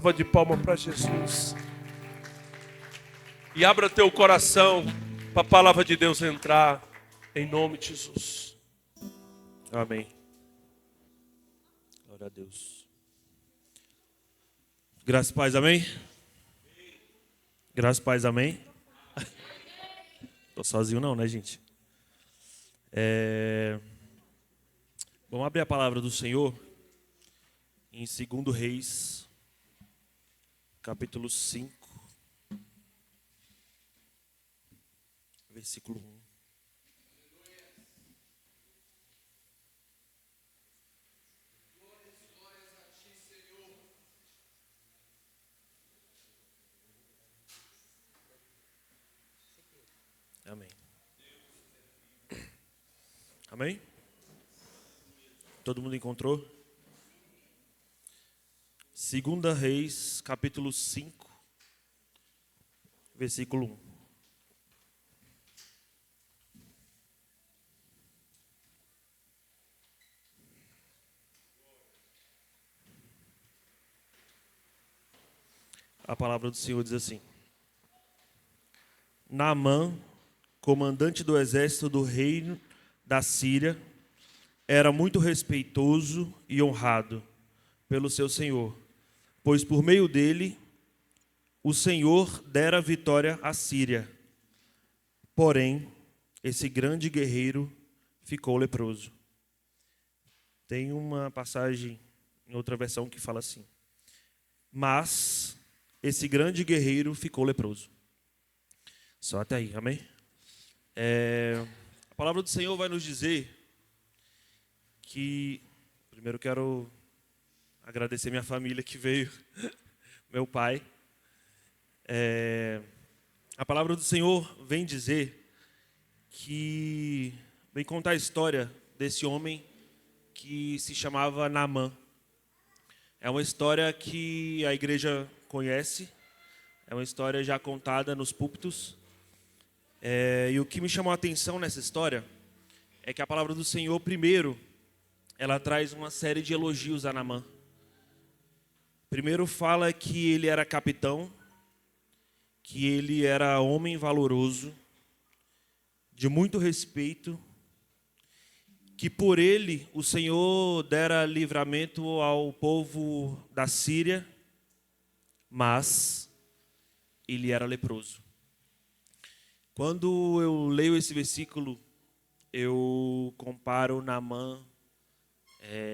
salva de palmas para Jesus. E abra teu coração para a palavra de Deus entrar, em nome de Jesus. Amém. Glória a Deus. Graças e paz, amém? Graças e paz, amém? Tô sozinho não, né, gente? Vamos abrir a palavra do Senhor em 2 Reis, capítulo 5, versículo 1. Amém. Amém? Todo mundo encontrou? 2 Reis, capítulo 5, versículo 1. A palavra do Senhor diz assim: Naamã, comandante do exército do reino da Síria, era muito respeitoso e honrado pelo seu senhor, pois por meio dele o Senhor dera vitória à Síria. Porém, esse grande guerreiro ficou leproso. Tem uma passagem em outra versão que fala assim: mas esse grande guerreiro ficou leproso. Só até aí, amém? A palavra do Senhor vai nos dizer que... Primeiro quero agradecer minha família que veio, meu pai. A palavra do Senhor vem dizer que... Vem contar a história desse homem que se chamava Naamã. É uma história que a igreja conhece, é uma história já contada nos púlpitos. E o que me chamou a atenção nessa história é que a palavra do Senhor, primeiro, ela traz uma série de elogios a Naamã. Primeiro fala que ele era capitão, que ele era homem valoroso, de muito respeito, que por ele o Senhor dera livramento ao povo da Síria, mas ele era leproso. Quando eu leio esse versículo, eu comparo Naamã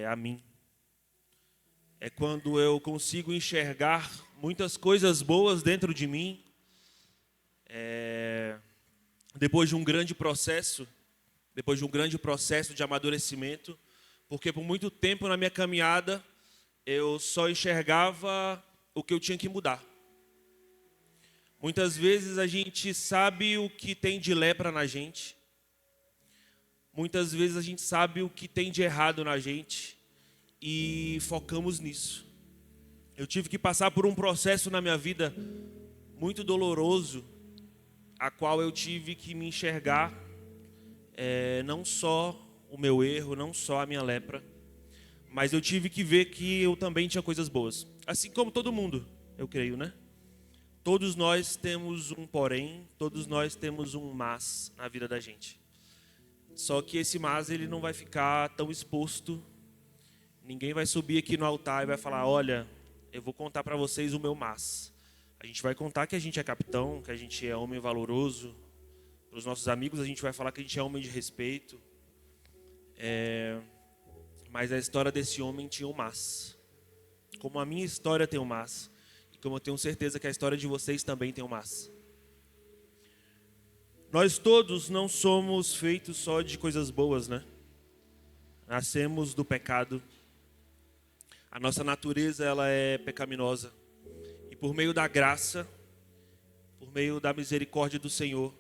a mim. É quando eu consigo enxergar muitas coisas boas dentro de mim, depois de um grande processo de amadurecimento, porque por muito tempo na minha caminhada eu só enxergava o que eu tinha que mudar. Muitas vezes a gente sabe o que tem de lepra na gente. Muitas vezes a gente sabe o que tem de errado na gente e focamos nisso. Eu tive que passar por um processo na minha vida muito doloroso, a qual eu tive que me enxergar não só o meu erro, não só a minha lepra, mas eu tive que ver que eu também tinha coisas boas. Assim como todo mundo, eu creio, né? Todos nós temos um porém, todos nós temos um mas na vida da gente. Só que esse mas, ele não vai ficar tão exposto. Ninguém vai subir aqui no altar e vai falar: olha, eu vou contar para vocês o meu mas. A gente vai contar que a gente é capitão, que a gente é homem valoroso. Para os nossos amigos a gente vai falar que a gente é homem de respeito. Mas a história desse homem tinha um mas. Como a minha história tem um mas. Como eu tenho certeza que a história de vocês também tem um mas. Nós todos não somos feitos só de coisas boas, né? Nascemos do pecado. A nossa natureza, ela é pecaminosa. E por meio da graça, por meio da misericórdia do Senhor,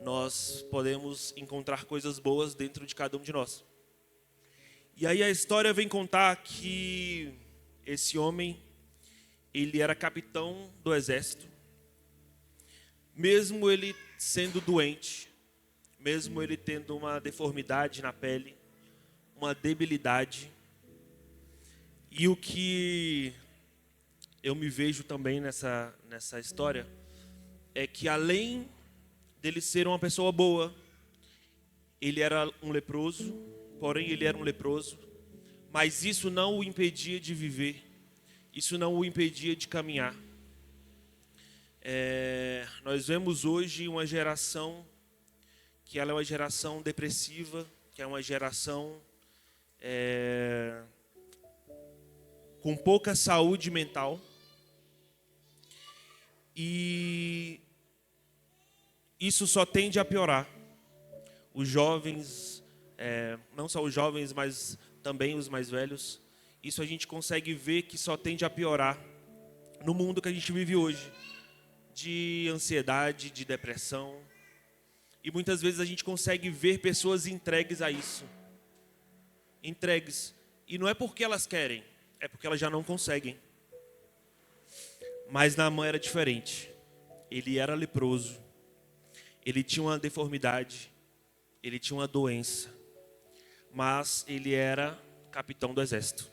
nós podemos encontrar coisas boas dentro de cada um de nós. E aí a história vem contar que esse homem, ele era capitão do exército. Mesmo ele sendo doente, mesmo ele tendo uma deformidade na pele, uma debilidade. E o que eu me vejo também nessa história, é que além dele ser uma pessoa boa, ele era um leproso, porém ele era um leproso, mas isso não o impedia de viver, isso não o impedia de caminhar. Nós vemos hoje uma geração que ela é uma geração depressiva, que é uma geração com pouca saúde mental, e isso só tende a piorar. Os jovens, não só os jovens, mas também os mais velhos, isso a gente consegue ver que só tende a piorar no mundo que a gente vive hoje, de ansiedade, de depressão. E muitas vezes a gente consegue ver pessoas entregues a isso. Entregues. E não é porque elas querem, é porque elas já não conseguem. Mas Naamã era diferente. Ele era leproso. Ele tinha uma deformidade. Ele tinha uma doença. Mas ele era capitão do exército.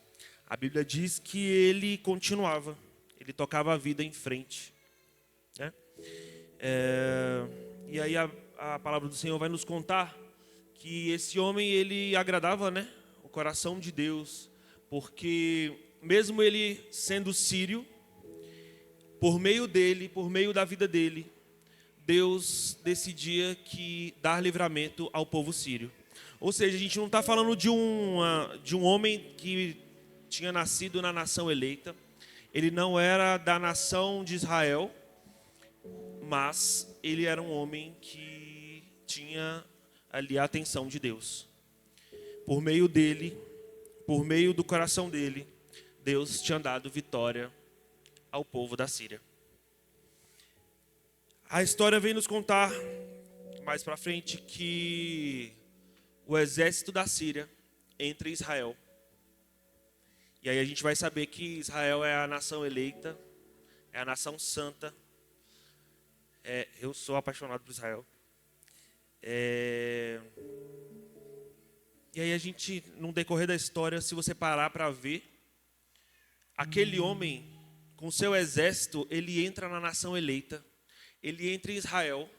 A Bíblia diz que ele continuava. Ele tocava a vida em frente. Né? E aí a palavra do Senhor vai nos contar que esse homem, ele agradava, né, o coração de Deus, porque mesmo ele sendo sírio, por meio dele, por meio da vida dele, Deus decidia que dar livramento ao povo sírio. Ou seja, a gente não está falando de um homem que tinha nascido na nação eleita, ele não era da nação de Israel, mas ele era um homem que tinha ali a atenção de Deus. Por meio dele, por meio do coração dele, Deus tinha dado vitória ao povo da Síria. A história vem nos contar mais para frente que o exército da Síria entra em Israel. E aí a gente vai saber que Israel é a nação eleita, é a nação santa. Eu sou apaixonado por Israel. E aí a gente, no decorrer da história, se você parar para ver, aquele homem, com seu exército, ele entra na nação eleita, ele entra em Israel,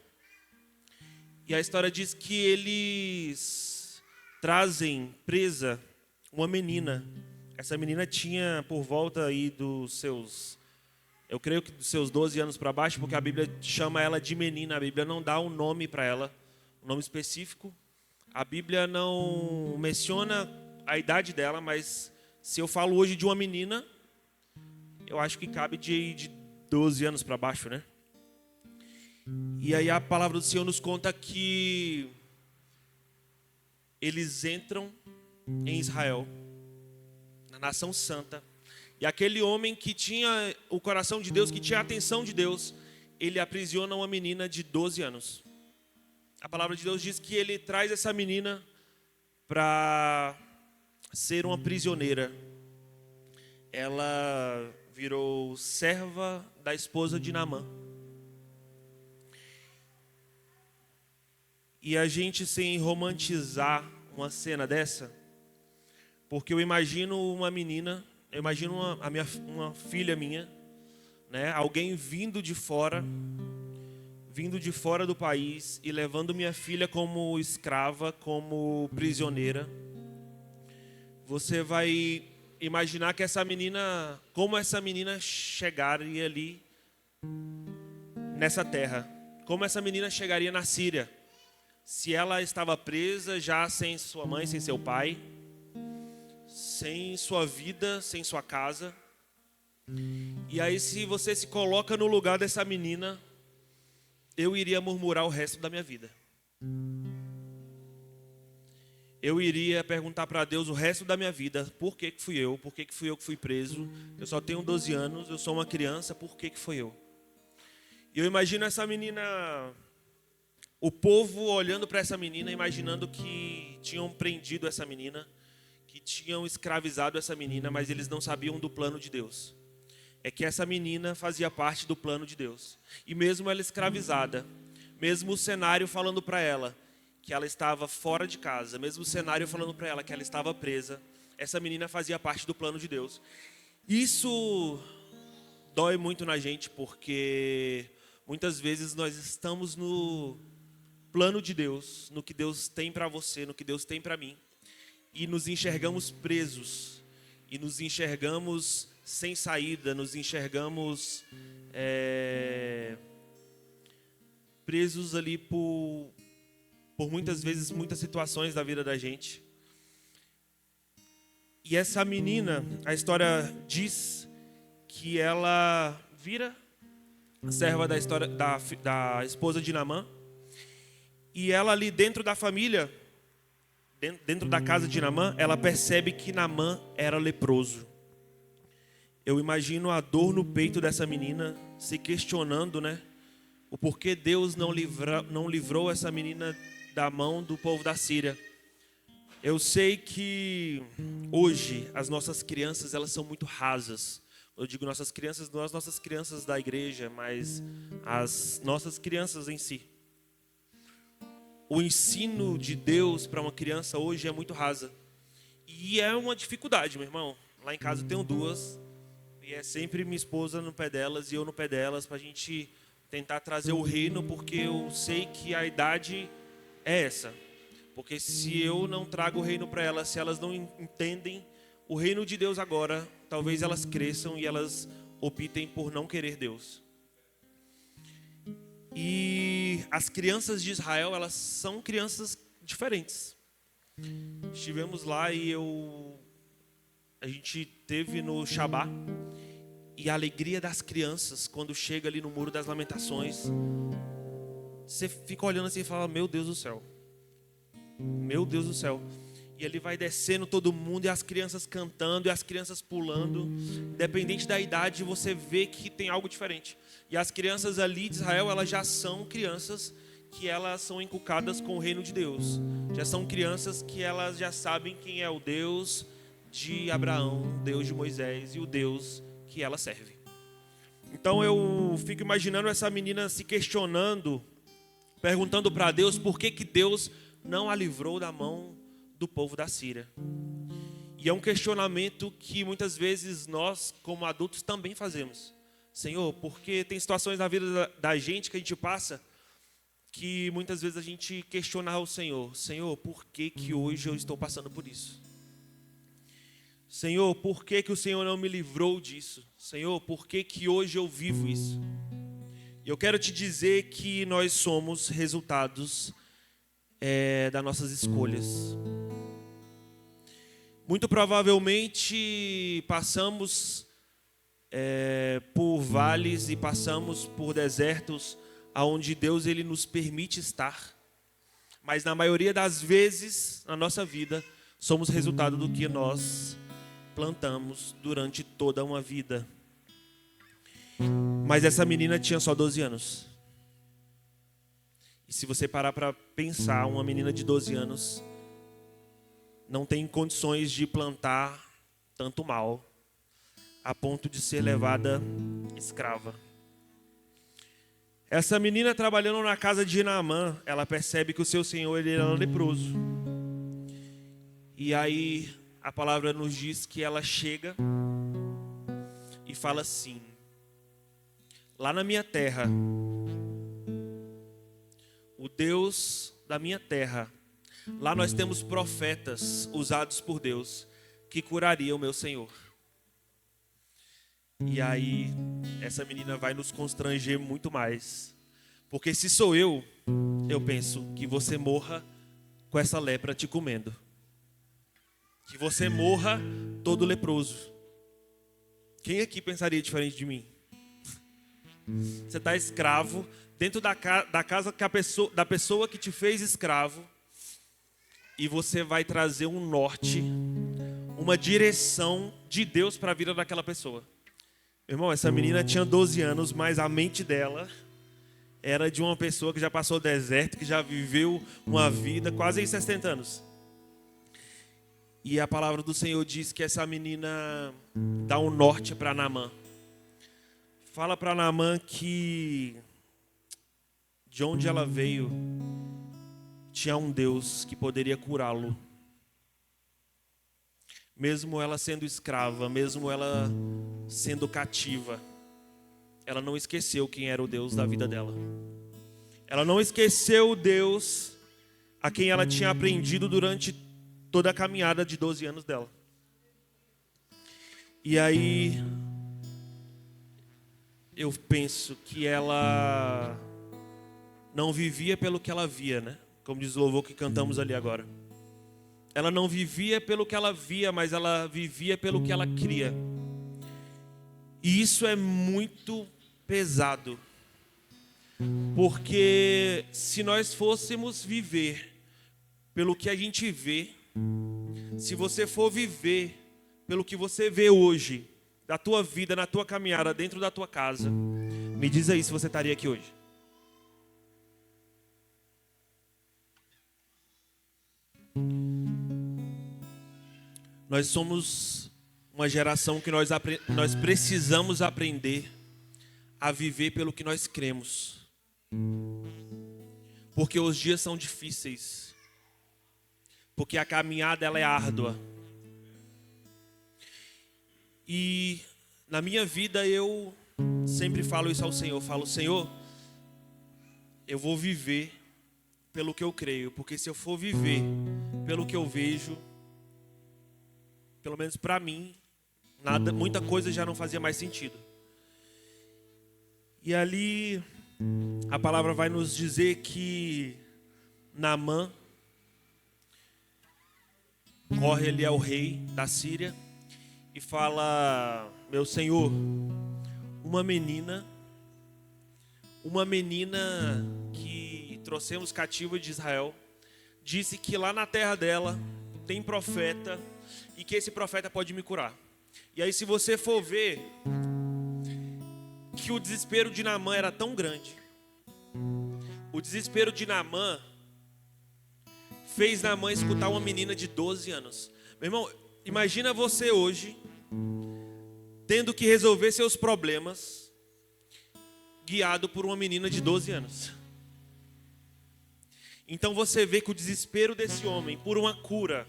e a história diz que eles trazem presa uma menina. Essa menina tinha por volta aí dos seus, eu creio que dos seus 12 anos para baixo, porque a Bíblia chama ela de menina, a Bíblia não dá um nome para ela, um nome específico. A Bíblia não menciona a idade dela, mas se eu falo hoje de uma menina, eu acho que cabe de 12 anos para baixo, né? E aí a palavra do Senhor nos conta que eles entram em Israel, na nação santa, e aquele homem que tinha o coração de Deus, que tinha a atenção de Deus, ele aprisiona uma menina de 12 anos. A palavra de Deus diz que ele traz essa menina para ser uma prisioneira. Ela virou serva da esposa de Naamã. E a gente, sem romantizar uma cena dessa, porque eu imagino uma menina, eu imagino uma filha minha, né, alguém vindo de fora do país e levando minha filha como escrava, como prisioneira. Você vai imaginar que como essa menina chegaria ali nessa terra, como essa menina chegaria na Síria, se ela estava presa já sem sua mãe, sem seu pai, sem sua vida, sem sua casa. E aí, se você se coloca no lugar dessa menina, eu iria murmurar o resto da minha vida. Eu iria perguntar para Deus o resto da minha vida: por que fui eu? Por que fui eu que fui preso? Eu só tenho 12 anos, eu sou uma criança, por que fui eu? E eu imagino essa menina, o povo olhando para essa menina, imaginando que tinham prendido essa menina, que tinham escravizado essa menina, mas eles não sabiam do plano de Deus. É que essa menina fazia parte do plano de Deus. E mesmo ela escravizada, mesmo o cenário falando para ela que ela estava fora de casa, mesmo o cenário falando para ela que ela estava presa, essa menina fazia parte do plano de Deus. Isso dói muito na gente, porque muitas vezes nós estamos no plano de Deus, no que Deus tem para você, no que Deus tem para mim, e nos enxergamos presos, e nos enxergamos sem saída, nos enxergamos presos ali por muitas vezes, muitas situações da vida da gente. E essa menina, a história diz que ela vira serva da esposa de Naamã, e ela ali dentro da família, dentro da casa de Naamã, ela percebe que Naamã era leproso. Eu imagino a dor no peito dessa menina, se questionando, né? O porquê Deus não livrou essa menina da mão do povo da Síria. Eu sei que hoje as nossas crianças, elas são muito rasas. Eu digo nossas crianças, não as nossas crianças da igreja, mas as nossas crianças em si. O ensino de Deus para uma criança hoje é muito rasa. E é uma dificuldade, meu irmão. Lá em casa eu tenho duas. E é sempre minha esposa no pé delas e eu no pé delas, para a gente tentar trazer o reino, porque eu sei que a idade é essa. Porque se eu não trago o reino para elas, se elas não entendem o reino de Deus agora, talvez elas cresçam e elas optem por não querer Deus. E as crianças de Israel, elas são crianças diferentes. Estivemos lá e a gente teve no Shabá, e a alegria das crianças quando chega ali no Muro das Lamentações, você fica olhando assim e fala: meu Deus do céu, meu Deus do céu. E ele vai descendo todo mundo, e as crianças cantando, e as crianças pulando. Independente da idade, você vê que tem algo diferente. E as crianças ali de Israel, elas já são crianças que elas são inculcadas com o reino de Deus. Já são crianças que elas já sabem quem é o Deus de Abraão, o Deus de Moisés e o Deus que ela serve. Então eu fico imaginando essa menina se questionando, perguntando para Deus por que Deus não a livrou da mão do povo da Síria. E é um questionamento que muitas vezes nós, como adultos, também fazemos. Senhor, porque tem situações na vida da gente que a gente passa, que muitas vezes a gente questiona ao Senhor: Senhor, por que hoje eu estou passando por isso? Senhor, por que o Senhor não me livrou disso? Senhor, por que hoje eu vivo isso? E eu quero te dizer que nós somos resultados das nossas escolhas. Muito provavelmente passamos por vales e passamos por desertos onde Deus ele nos permite estar. Mas na maioria das vezes na nossa vida somos resultado do que nós plantamos durante toda uma vida. Mas essa menina tinha só 12 anos. E se você parar para pensar, uma menina de 12 anos não tem condições de plantar tanto mal a ponto de ser levada escrava. Essa menina trabalhando na casa de Naamã, ela percebe que o seu senhor ele era leproso. E aí a palavra nos diz que ela chega e fala assim: lá na minha terra, o Deus da minha terra, lá nós temos profetas usados por Deus que curariam o meu Senhor. E aí essa menina vai nos constranger muito mais. Porque se sou eu penso que você morra com essa lepra te comendo. Que você morra todo leproso. Quem aqui pensaria diferente de mim? Você está escravo dentro da casa da pessoa que te fez escravo, e você vai trazer um norte, uma direção de Deus para a vida daquela pessoa. Meu irmão, essa menina tinha 12 anos, mas a mente dela era de uma pessoa que já passou o deserto, que já viveu uma vida quase 60 anos. E a palavra do Senhor diz que essa menina dá um norte para Naamã. Fala para Naamã que de onde ela veio tinha um Deus que poderia curá-lo. Mesmo ela sendo escrava, mesmo ela sendo cativa. ela não esqueceu quem era o Deus da vida dela. Ela não esqueceu o Deus a quem ela tinha aprendido durante toda a caminhada de 12 anos dela. E aí eu penso que ela não vivia pelo que ela via, né? Como diz o louvor que cantamos ali agora. Ela não vivia pelo que ela via, mas ela vivia pelo que ela cria. E isso é muito pesado. Porque se nós fôssemos viver pelo que a gente vê, se você for viver pelo que você vê hoje, da tua vida, na tua caminhada, dentro da tua casa, me diz aí se você estaria aqui hoje. Nós somos uma geração que nós precisamos aprender a viver pelo que nós cremos. Porque os dias são difíceis. Porque a caminhada ela é árdua. E na minha vida eu sempre falo isso ao Senhor. Eu falo, Senhor, eu vou viver pelo que eu creio. Porque se eu for viver pelo que eu vejo, pelo menos para mim, muita coisa já não fazia mais sentido. E ali a palavra vai nos dizer que Naamã corre ali ao rei da Síria e fala, meu senhor, uma menina que trouxemos cativa de Israel, disse que lá na terra dela tem profeta e que esse profeta pode me curar. E aí se você for ver que o desespero de Naamã era tão grande, o desespero de Naamã fez Naamã escutar uma menina de 12 anos. Meu irmão, imagina você hoje tendo que resolver seus problemas guiado por uma menina de 12 anos. Então você vê que o desespero desse homem por uma cura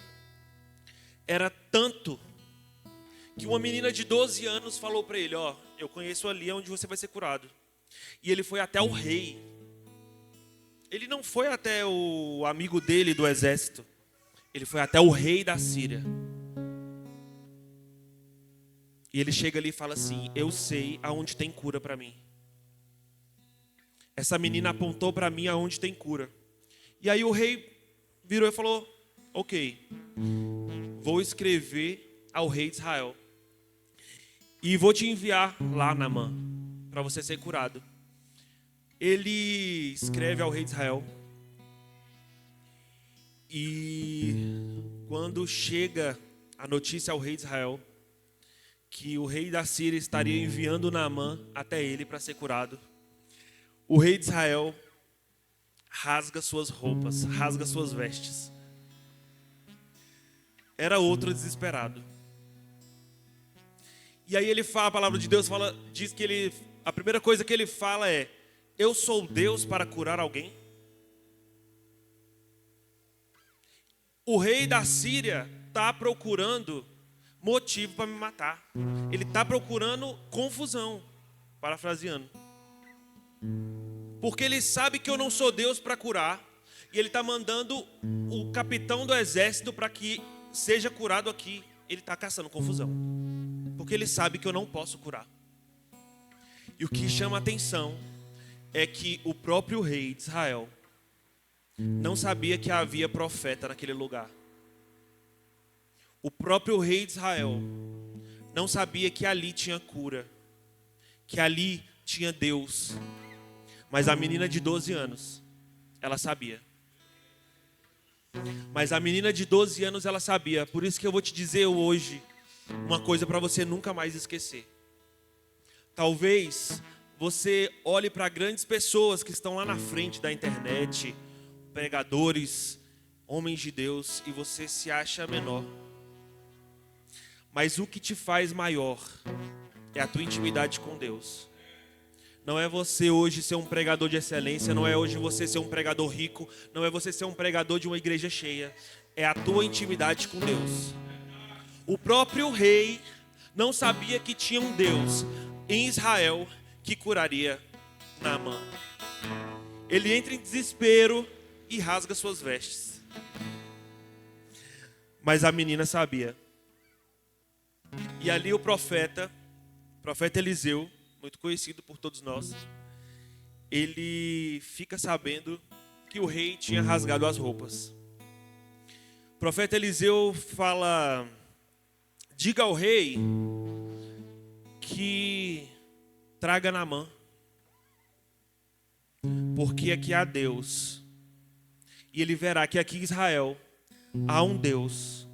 era tanto que uma menina de 12 anos falou para ele, ó, eu conheço ali onde você vai ser curado. E ele foi até o rei. Ele não foi até o amigo dele do exército. Ele foi até o rei da Síria. E ele chega ali e fala assim, eu sei aonde tem cura para mim. Essa menina apontou para mim aonde tem cura. E aí o rei virou e falou, ok, vou escrever ao rei de Israel. E vou te enviar lá, Naamã, para você ser curado. Ele escreve ao rei de Israel. E quando chega a notícia ao rei de Israel, que o rei da Síria estaria enviando Naamã até ele para ser curado, o rei de Israel rasga suas roupas, rasga suas vestes. Era outro desesperado. E aí ele fala, a palavra de Deus diz que a primeira coisa que ele fala é, eu sou Deus para curar alguém? O rei da Síria está procurando motivo para me matar. Ele está procurando confusão, parafraseando. Porque ele sabe que eu não sou Deus para curar. E ele está mandando o capitão do exército para que seja curado aqui. Ele está caçando confusão. Porque ele sabe que eu não posso curar. E o que chama a atenção é que o próprio rei de Israel não sabia que havia profeta naquele lugar. O próprio rei de Israel não sabia que ali tinha cura, que ali tinha Deus. Mas a menina de 12 anos, ela sabia. Mas a menina de 12 anos, ela sabia. Por isso que eu vou te dizer hoje uma coisa para você nunca mais esquecer. Talvez você olhe para grandes pessoas que estão lá na frente da internet, pregadores, homens de Deus, e você se acha menor. Mas o que te faz maior é a tua intimidade com Deus. Não é você hoje ser um pregador de excelência, não é hoje você ser um pregador rico, não é você ser um pregador de uma igreja cheia, é a tua intimidade com Deus. O próprio rei não sabia que tinha um Deus em Israel que curaria Naamã. Ele entra em desespero e rasga suas vestes. Mas a menina sabia. E ali o profeta Eliseu, muito conhecido por todos nós, ele fica sabendo que o rei tinha rasgado as roupas. O profeta Eliseu fala: diga ao rei que traga Naamã, porque aqui há Deus, e ele verá que aqui em Israel há um Deus,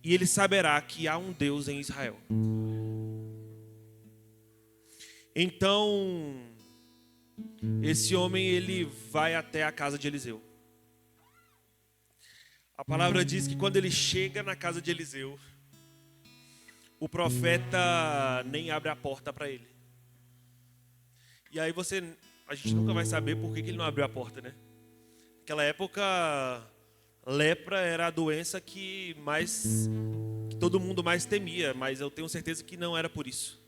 e ele saberá que há um Deus em Israel. Então, esse homem, ele vai até a casa de Eliseu. A palavra diz que quando ele chega na casa de Eliseu, o profeta nem abre a porta para ele. E aí a gente nunca vai saber por que ele não abriu a porta, né? Naquela época, lepra era a doença que todo mundo mais temia, mas eu tenho certeza que não era por isso.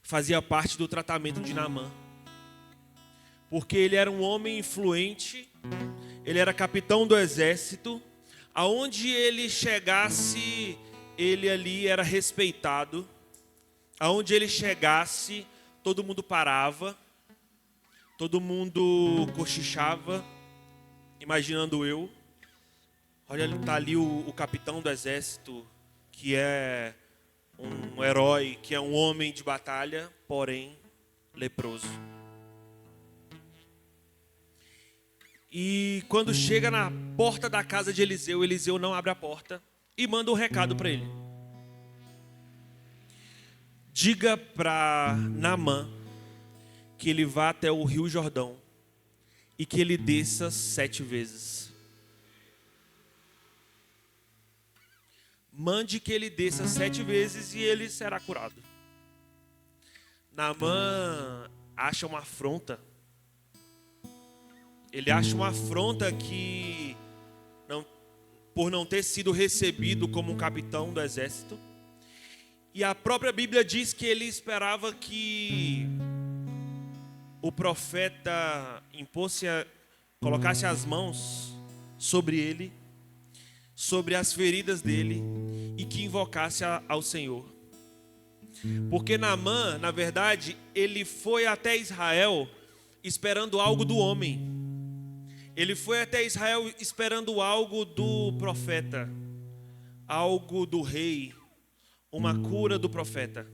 Fazia parte do tratamento de Naamã. Porque ele era um homem influente, ele era capitão do exército, aonde ele chegasse, ele ali era respeitado, aonde ele chegasse, todo mundo parava, todo mundo cochichava, imaginando eu. Olha, está ali o capitão do exército, que é um herói, que é um homem de batalha, porém leproso. E quando chega na porta da casa de Eliseu, Eliseu não abre a porta e manda um recado para ele. Diga para Naamã que ele vá até o Rio Jordão e que ele desça 7 vezes. Mande que ele desça 7 vezes e ele será curado. Naamã acha uma afronta. Ele acha uma afronta que, por não ter sido recebido como um capitão do exército. E a própria Bíblia diz que ele esperava que o profeta colocasse as mãos sobre ele, sobre as feridas dele, e que invocasse ao Senhor. Porque Naamã, na verdade, ele foi até Israel esperando algo do homem. Ele foi até Israel esperando algo do profeta, algo do rei, uma cura do profeta.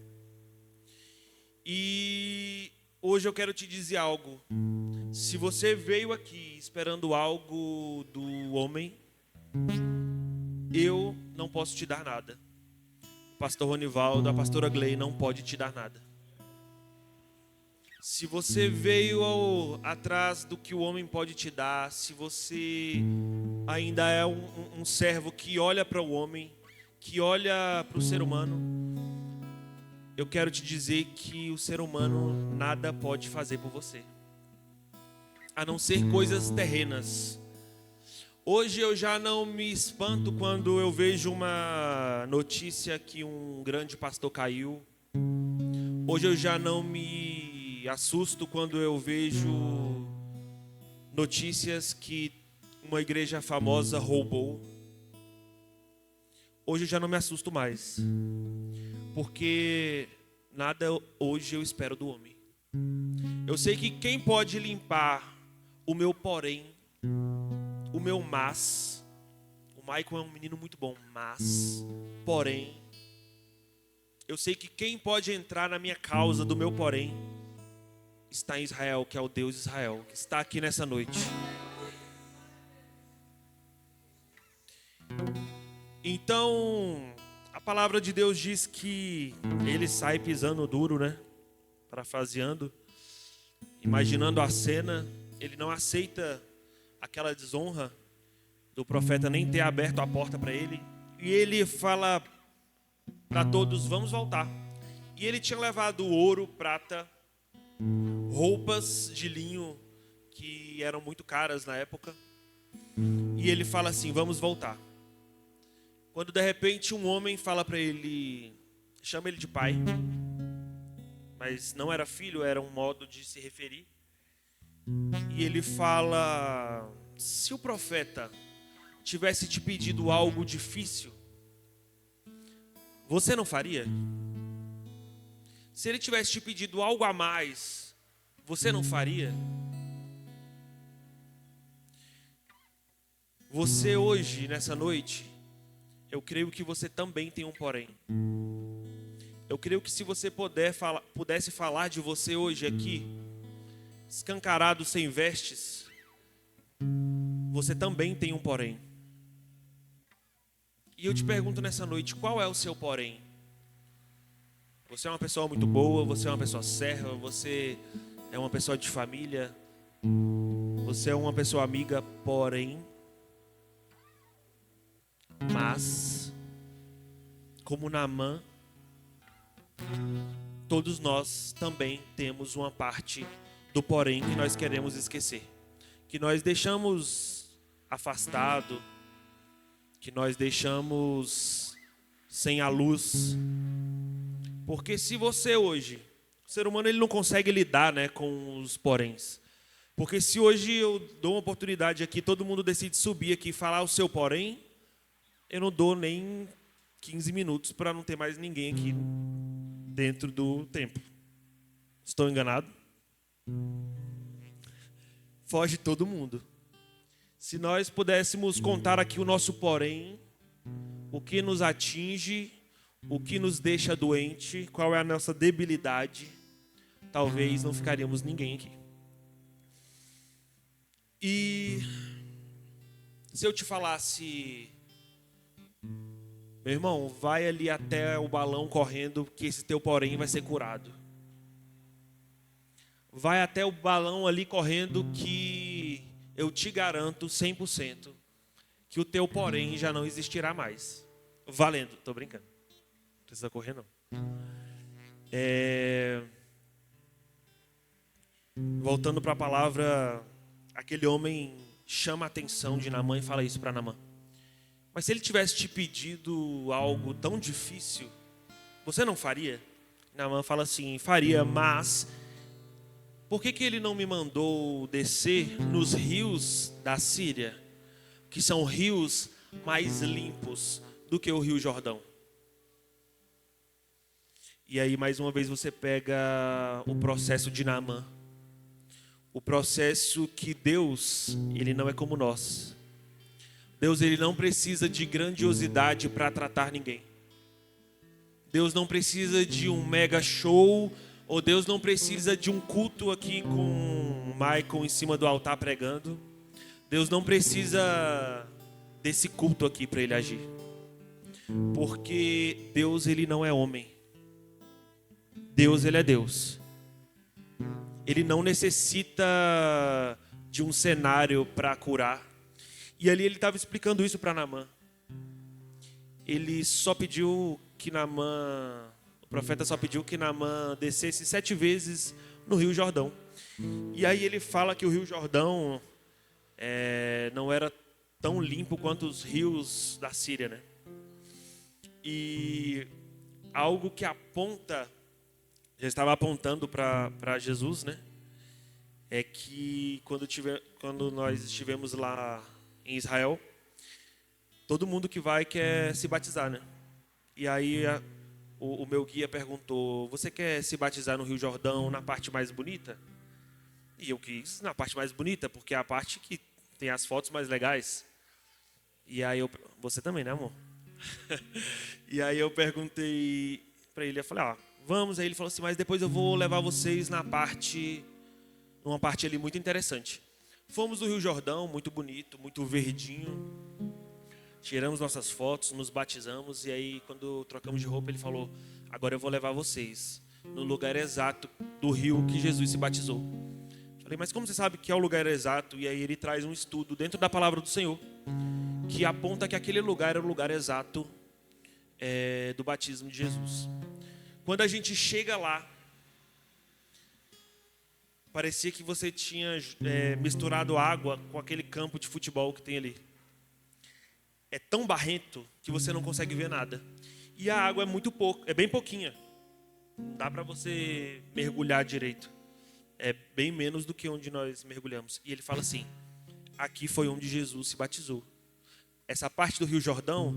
E hoje eu quero te dizer algo. Se você veio aqui esperando algo do homem, eu não posso te dar nada. O pastor Ronivaldo, a pastora Glei não pode te dar nada. Se você veio atrás do que o homem pode te dar, se você ainda é um servo que olha para o homem, que olha para o ser humano, eu quero te dizer que o ser humano nada pode fazer por você, a não ser coisas terrenas. Hoje eu já não me espanto quando eu vejo uma notícia que um grande pastor caiu. Hoje eu já não me assusto quando eu vejo notícias que uma igreja famosa roubou. Hoje eu já não me assusto mais, porque nada hoje eu espero do homem. Eu sei que quem pode limpar o meu porém, o meu mas, o Maicon é um menino muito bom, mas, porém, eu sei que quem pode entrar na minha causa do meu porém está em Israel, que é o Deus de Israel, que está aqui nessa noite. Então, a palavra de Deus diz que ele sai pisando duro, né? Parafraseando, imaginando a cena, ele não aceita aquela desonra do profeta nem ter aberto a porta para ele. E ele fala para todos: vamos voltar. E ele tinha levado ouro, prata, roupas de linho que eram muito caras na época. E ele fala assim: vamos voltar. Quando de repente um homem fala para ele, chama ele de pai, mas não era filho, era um modo de se referir. E ele fala: se o profeta tivesse te pedido algo difícil, você não faria? Se ele tivesse te pedido algo a mais, você não faria? Você hoje, nessa noite, eu creio que você também tem um porém. Eu creio que se você pudesse falar de você hoje aqui, escancarado, sem vestes, você também tem um porém. E eu te pergunto nessa noite, qual é o seu porém? Você é uma pessoa muito boa, você é uma pessoa serva, você é uma pessoa de família, você é uma pessoa amiga, porém, mas, como Naamã, todos nós também temos uma parte do porém que nós queremos esquecer, que nós deixamos afastado, que nós deixamos sem a luz. Porque se você hoje, o ser humano ele não consegue lidar, né, com os poréns. Porque se hoje eu dou uma oportunidade aqui, todo mundo decide subir aqui e falar o seu porém, eu não dou nem 15 minutos para não ter mais ninguém aqui dentro do templo. Estou enganado? Foge todo mundo. Se nós pudéssemos contar aqui o nosso porém, o que nos atinge, o que nos deixa doente, qual é a nossa debilidade, talvez não ficaríamos ninguém aqui. E se eu te falasse, meu irmão, vai ali até o balão correndo, que esse teu porém vai ser curado. Vai até o balão ali correndo, que eu te garanto 100% que o teu porém já não existirá mais. Valendo, tô brincando. Não precisa correr não. Voltando para a palavra, aquele homem chama a atenção de Naamã e fala isso para Naamã. Mas se ele tivesse te pedido algo tão difícil, você não faria? Naamã fala assim, faria, mas por que ele não me mandou descer nos rios da Síria, que são rios mais limpos do que o Rio Jordão? E aí, mais uma vez, você pega o processo de Naamã. O processo que Deus, ele não é como nós. Deus, ele não precisa de grandiosidade para tratar ninguém. Deus não precisa de um mega show, ou Deus não precisa de um culto aqui com o Michael em cima do altar pregando. Deus não precisa desse culto aqui para ele agir. Porque Deus, ele não é homem. Deus, ele é Deus. Ele não necessita de um cenário para curar. E ali ele estava explicando isso para Naamã. Ele só pediu que Naamã, o profeta só pediu que Naamã descesse 7 vezes no Rio Jordão. E aí ele fala que o Rio Jordão não era tão limpo quanto os rios da Síria, né? E algo que aponta, já estava apontando para Jesus, né? É que quando nós estivemos lá em Israel, todo mundo que vai quer se batizar, né? E aí o meu guia perguntou, você quer se batizar no Rio Jordão na parte mais bonita? E eu quis na parte mais bonita, porque é a parte que tem as fotos mais legais. E aí você também, né, amor? E aí eu perguntei para ele, eu falei, vamos. Aí ele falou assim, mas depois eu vou levar vocês numa parte ali muito interessante. Fomos do Rio Jordão, muito bonito, muito verdinho. Tiramos nossas fotos, nos batizamos. E aí, quando trocamos de roupa, ele falou, agora eu vou levar vocês no lugar exato do rio que Jesus se batizou. Falei, mas como você sabe que é o lugar exato? E aí ele traz um estudo dentro da palavra do Senhor, que aponta que aquele lugar era o lugar exato do batismo de Jesus. Quando a gente chega lá, parecia que você tinha misturado água com aquele campo de futebol que tem ali. É tão barrento que você não consegue ver nada. E a água é muito pouco, é bem pouquinha. Não dá para você mergulhar direito. É bem menos do que onde nós mergulhamos. E ele fala assim: aqui foi onde Jesus se batizou. Essa parte do Rio Jordão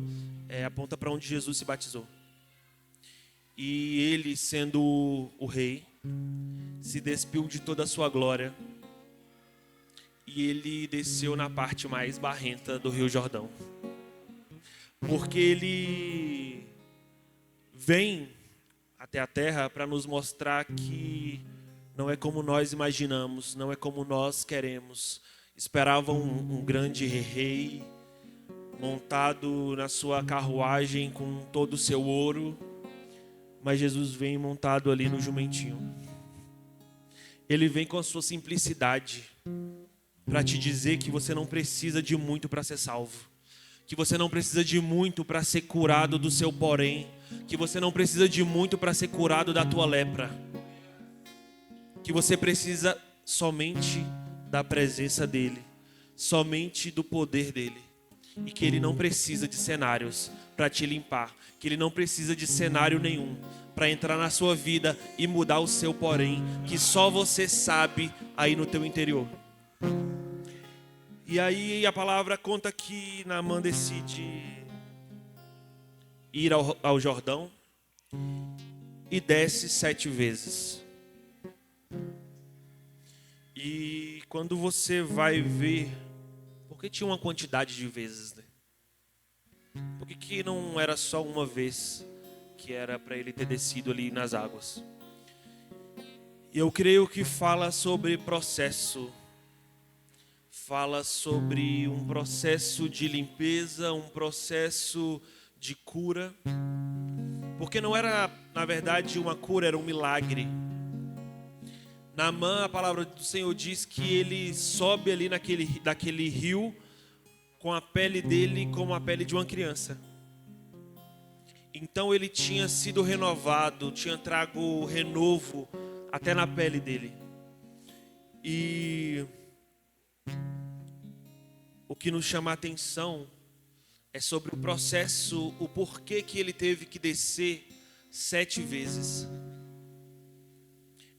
aponta para onde Jesus se batizou. E ele, sendo o rei, se despiu de toda a sua glória. E ele desceu na parte mais barrenta do Rio Jordão. Porque ele vem até a terra para nos mostrar que não é como nós imaginamos, não é como nós queremos. Esperavam um grande rei montado na sua carruagem com todo o seu ouro, mas Jesus vem montado ali no jumentinho. Ele vem com a sua simplicidade para te dizer que você não precisa de muito para ser salvo, que você não precisa de muito para ser curado do seu porém, que você não precisa de muito para ser curado da tua lepra, que você precisa somente da presença dele, somente do poder dele, e que ele não precisa de cenários para te limpar, que ele não precisa de cenário nenhum para entrar na sua vida e mudar o seu porém, que só você sabe aí no teu interior. E aí a palavra conta que Naamã decide ir ao Jordão e desce 7 vezes. E quando você vai ver, porque tinha uma quantidade de vezes, né? Por que não era só uma vez que era para ele ter descido ali nas águas? E eu creio que fala sobre processo. Fala sobre um processo de limpeza, um processo de cura. Porque não era, na verdade, uma cura, era um milagre. Naamã, a palavra do Senhor diz que ele sobe ali daquele rio com a pele dele como a pele de uma criança. Então ele tinha sido renovado, tinha trago renovo até na pele dele. E o que nos chama a atenção é sobre o processo, o porquê que ele teve que descer 7 vezes.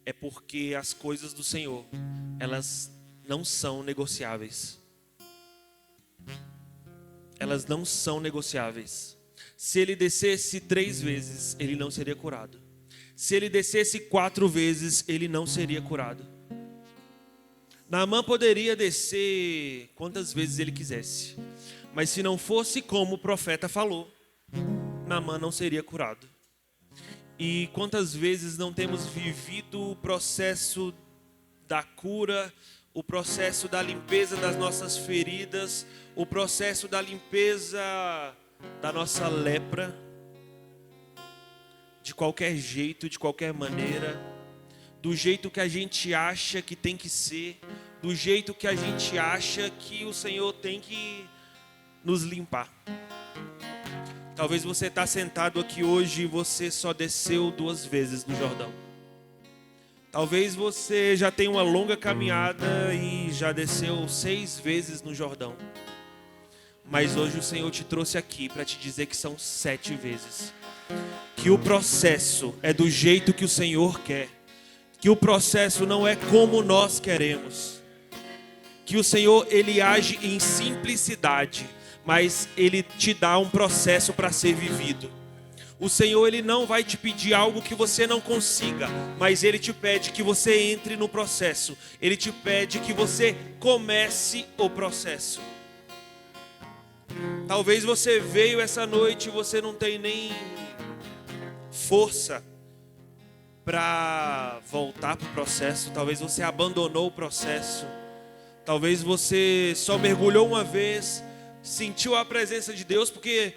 É porque as coisas do Senhor, elas não são negociáveis. Elas não são negociáveis. Se ele descesse 3 vezes, ele não seria curado. Se ele descesse 4 vezes, ele não seria curado. Naamã poderia descer quantas vezes ele quisesse, mas se não fosse como o profeta falou, Naamã não seria curado. E quantas vezes não temos vivido o processo da cura, o processo da limpeza das nossas feridas, o processo da limpeza da nossa lepra, de qualquer jeito, de qualquer maneira, do jeito que a gente acha que tem que ser, do jeito que a gente acha que o Senhor tem que nos limpar. Talvez você está sentado aqui hoje e você só desceu 2 vezes no Jordão. Talvez você já tenha uma longa caminhada e já desceu 6 vezes no Jordão. Mas hoje o Senhor te trouxe aqui para te dizer que são 7 vezes. Que o processo é do jeito que o Senhor quer. Que o processo não é como nós queremos. Que o Senhor, Ele age em simplicidade, mas Ele te dá um processo para ser vivido. O Senhor, Ele não vai te pedir algo que você não consiga, mas Ele te pede que você entre no processo. Ele te pede que você comece o processo. Talvez você veio essa noite e você não tem nem força para voltar para o processo. Talvez você abandonou o processo. Talvez você só mergulhou uma vez, sentiu a presença de Deus, porque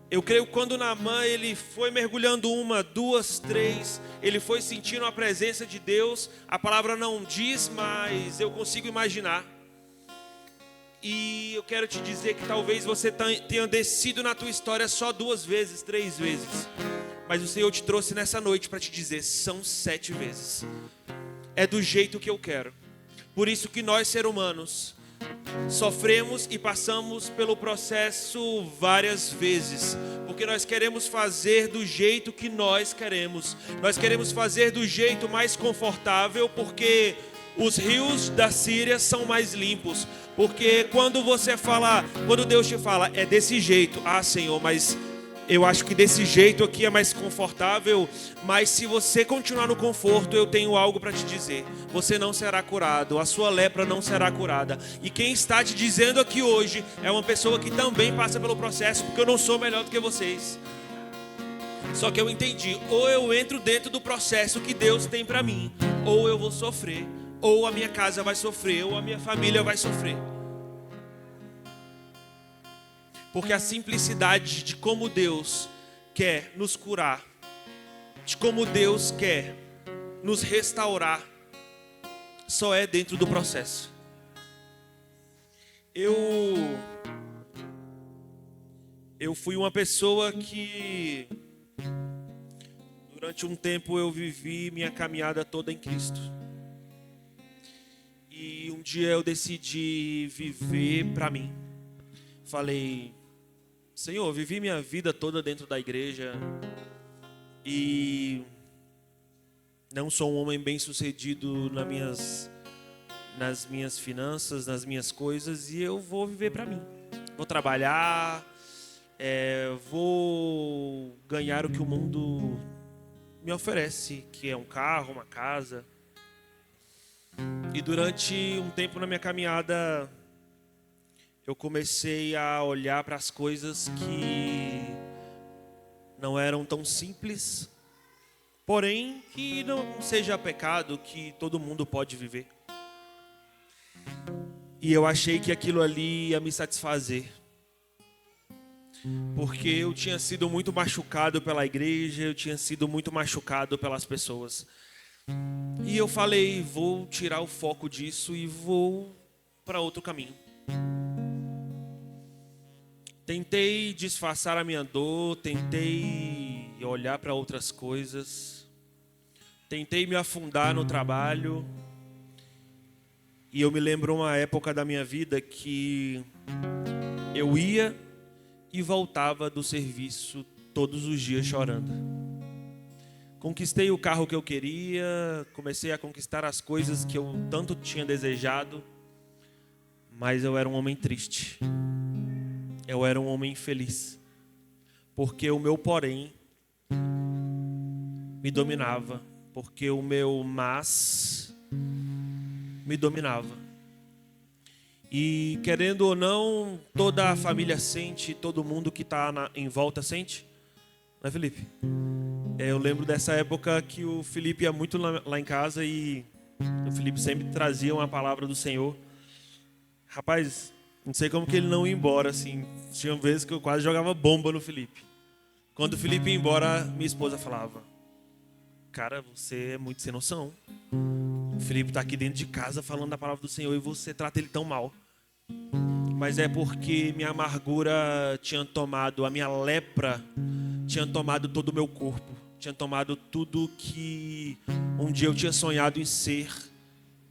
eu creio que quando Naamã ele foi mergulhando 1, 2, 3, ele foi sentindo a presença de Deus. A palavra não diz, mas eu consigo imaginar. E eu quero te dizer que talvez você tenha descido na tua história só 2 vezes, 3 vezes. Mas o Senhor te trouxe nessa noite para te dizer, são 7 vezes. É do jeito que eu quero. Por isso que nós, seres humanos, sofremos e passamos pelo processo várias vezes. Porque porque nós queremos fazer do jeito que nós queremos. Nós queremos fazer do jeito mais confortável, porque os rios da Síria são mais limpos. Porque quando Deus te fala, é desse jeito, Senhor, mas eu acho que desse jeito aqui é mais confortável. Mas se você continuar no conforto, eu tenho algo para te dizer: você não será curado, a sua lepra não será curada. E quem está te dizendo aqui hoje é uma pessoa que também passa pelo processo, porque eu não sou melhor do que vocês. Só que eu entendi, ou eu entro dentro do processo que Deus tem para mim, ou eu vou sofrer, ou a minha casa vai sofrer, ou a minha família vai sofrer. Porque a simplicidade de como Deus quer nos curar, de como Deus quer nos restaurar, só é dentro do processo. Eu fui uma pessoa que durante um tempo eu vivi minha caminhada toda em Cristo. E um dia eu decidi viver para mim. Falei: Senhor, eu vivi minha vida toda dentro da igreja e não sou um homem bem-sucedido nas minhas finanças, nas minhas coisas, e eu vou viver para mim. Vou trabalhar, vou ganhar o que o mundo me oferece, que é um carro, uma casa. E durante um tempo na minha caminhada, eu comecei a olhar para as coisas que não eram tão simples, porém que não seja pecado, que todo mundo pode viver. E eu achei que aquilo ali ia me satisfazer, porque eu tinha sido muito machucado pela igreja, eu tinha sido muito machucado pelas pessoas. E eu falei: vou tirar o foco disso e vou para outro caminho. Tentei disfarçar a minha dor, tentei olhar para outras coisas, tentei me afundar no trabalho. E eu me lembro uma época da minha vida que eu ia e voltava do serviço todos os dias chorando. Conquistei o carro que eu queria, comecei a conquistar as coisas que eu tanto tinha desejado, mas eu era um homem triste. Eu era um homem infeliz, porque o meu porém me dominava, porque o meu mas me dominava. E querendo ou não, toda a família sente, todo mundo que está em volta sente, não é, Felipe? Eu lembro dessa época que o Felipe ia muito lá em casa e o Felipe sempre trazia uma palavra do Senhor. Rapaz, não sei como que ele não ia embora, assim. Tinha vezes que eu quase jogava bomba no Felipe. Quando o Felipe ia embora, minha esposa falava: cara, você é muito sem noção. O Felipe está aqui dentro de casa falando da palavra do Senhor e você trata ele tão mal. Mas é porque minha amargura tinha tomado, a minha lepra tinha tomado todo o meu corpo. Tinha tomado tudo que um dia eu tinha sonhado em ser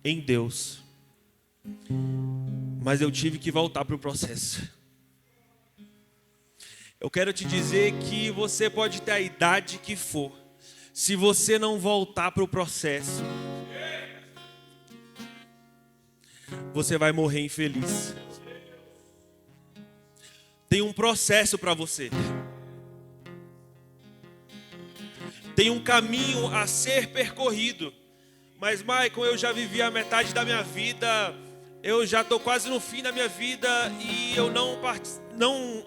em Deus. Mas eu tive que voltar para o processo. Eu quero te dizer que você pode ter a idade que for. Se você não voltar para o processo, você vai morrer infeliz. Tem um processo para você. Tem um caminho a ser percorrido. Mas, Maicon, eu já vivi a metade da minha vida. Eu já estou quase no fim da minha vida e eu não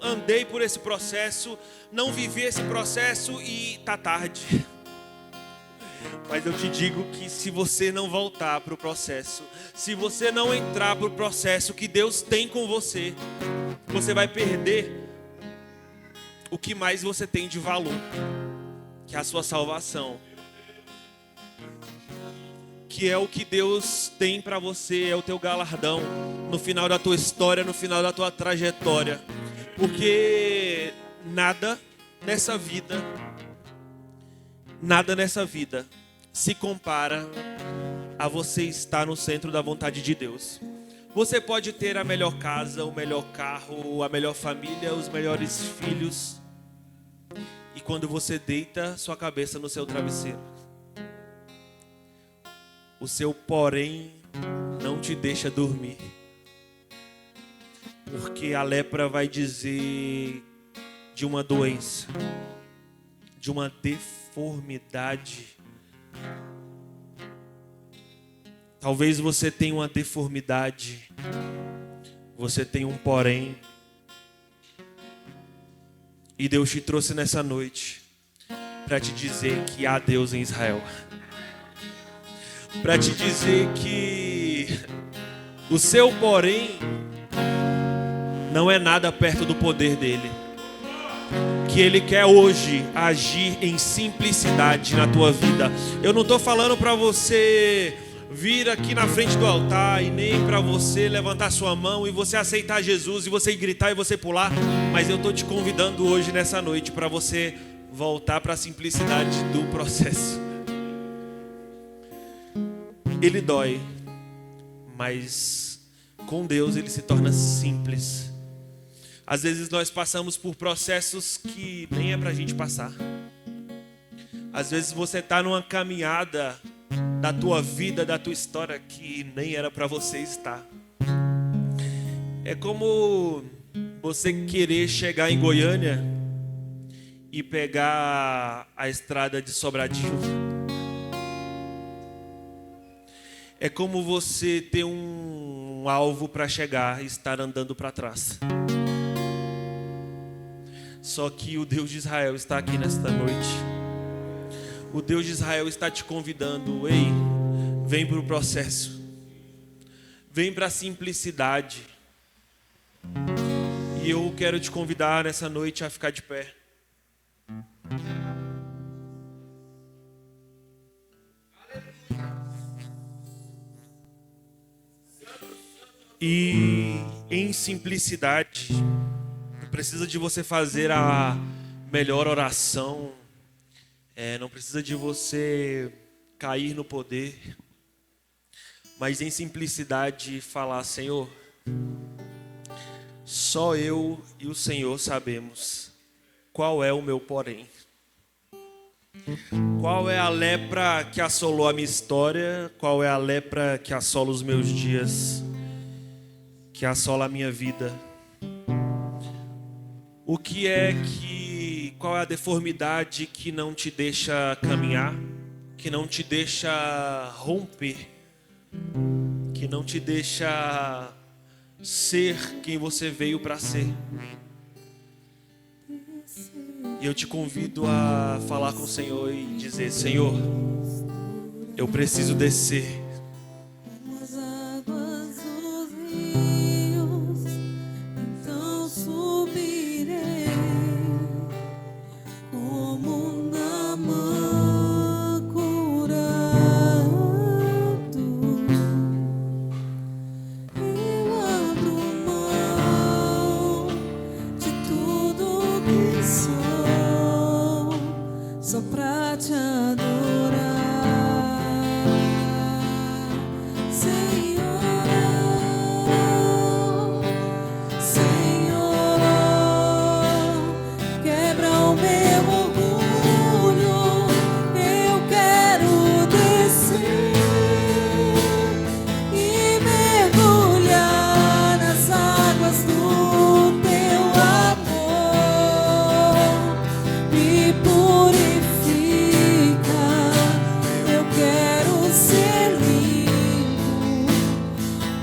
andei por esse processo, não vivi esse processo e está tarde. Mas eu te digo que se você não voltar para o processo, se você não entrar para o processo que Deus tem com você, você vai perder o que mais você tem de valor, que é a sua salvação. Que é o que Deus tem para você, é o teu galardão no final da tua história, no final da tua trajetória. Porque nada nessa vida se compara a você estar no centro da vontade de Deus. Você pode ter a melhor casa, o melhor carro, a melhor família, os melhores filhos, quando você deita sua cabeça no seu travesseiro, o seu porém não te deixa dormir. Porque a lepra vai dizer de uma doença, de uma deformidade. Talvez você tenha uma deformidade, você tem um porém. E Deus te trouxe nessa noite para te dizer que há Deus em Israel. Para te dizer que o seu porém não é nada perto do poder dele. Que ele quer hoje agir em simplicidade na tua vida. Eu não estou falando para você vir aqui na frente do altar e nem para você levantar sua mão e você aceitar Jesus e você gritar e você pular. Mas eu estou te convidando hoje nessa noite para você voltar para a simplicidade do processo. Ele dói, mas com Deus ele se torna simples. Às vezes nós passamos por processos que nem é pra gente passar. Às vezes você está numa caminhada da tua vida, da tua história que nem era para você estar. É como você querer chegar em Goiânia e pegar a estrada de Sobradinho. É como você ter um alvo para chegar e estar andando para trás. Só que o Deus de Israel está aqui nesta noite. O Deus de Israel está te convidando. Ei, vem para o processo. Vem para a simplicidade. E eu quero te convidar nessa noite a ficar de pé. E em simplicidade, não precisa de você fazer a melhor oração, não precisa de você cair no poder, mas em simplicidade falar: Senhor, só eu e o Senhor sabemos qual é o meu porém. Qual é a lepra que assolou a minha história? Qual é a lepra que assola os meus dias? Que assola a minha vida? Qual é a deformidade que não te deixa caminhar? Que não te deixa romper? Que não te deixa ser quem você veio para ser? E eu te convido a falar com o Senhor e dizer: Senhor, eu preciso descer. Só pra te adorar, Senhor, Senhor, quebra o meu orgulho, eu quero descer e mergulhar nas águas do teu amor, me purificar.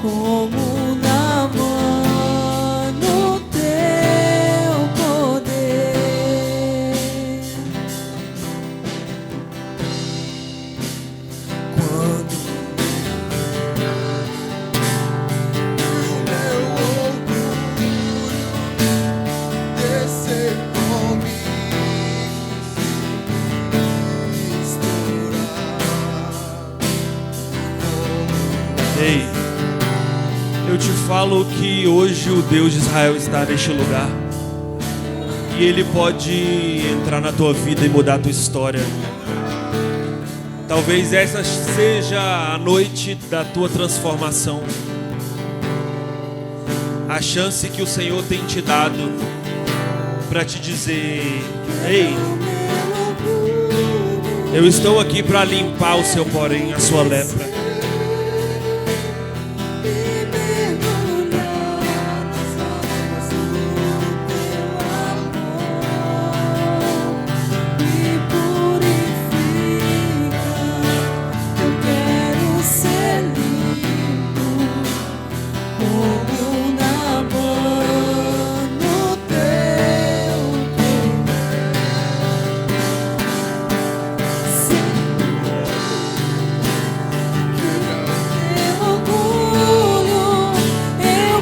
Como na mão no teu poder. Quando o meu orgulho descer comigo, Ei, eu te falo que hoje o Deus de Israel está neste lugar. E Ele pode entrar na tua vida e mudar a tua história. Talvez essa seja a noite da tua transformação. A chance que o Senhor tem te dado para te dizer: ei, Eu estou aqui para limpar o seu porém, a sua lepra.